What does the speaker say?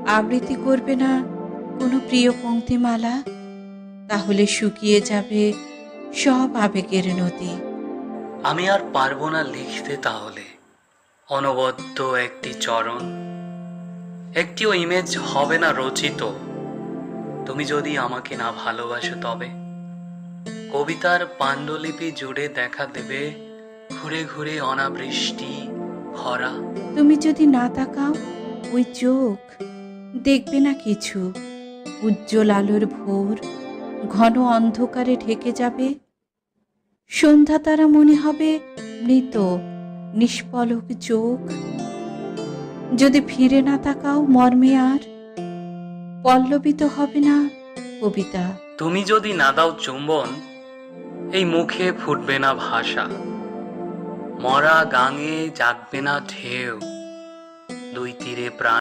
আবৃত্তি করবে না কোনো প্রিয় পংক্তিমালা? তাহলে শুকিয়ে যাবে সব আবেগের নদী। আমি আর পারবো না লিখতে তাহলে অনবদ্য একটি চরণ, একটিও ইমেজ হবে না রচিত। তুমি যদি আমাকে না ভালোবাসো তবে কবিতার পাণ্ডুলিপি জুড়ে দেখা দেবে ঘুরে ঘুরে অনাবৃষ্টি খরা। তুমি যদি না তাকাও, ওই চোখ দেখবে না কিছু। উজ্জ্বল আলোর ভোর ঘন অন্ধকারে ঢেকে যাবে। সন্ধ্যা তারা মনে হবে মৃত নিষ্পলক চোখ। যদি ফিরে না তাকাও মর্মে আর পল্লবিত হবে না কবিতা। তুমি যদি না দাও চুম্বন, এই মুখে ফুটবে না ভাষা। মরা গাঙে জাগবে না ঢেউ, দুই তীরে প্রাণ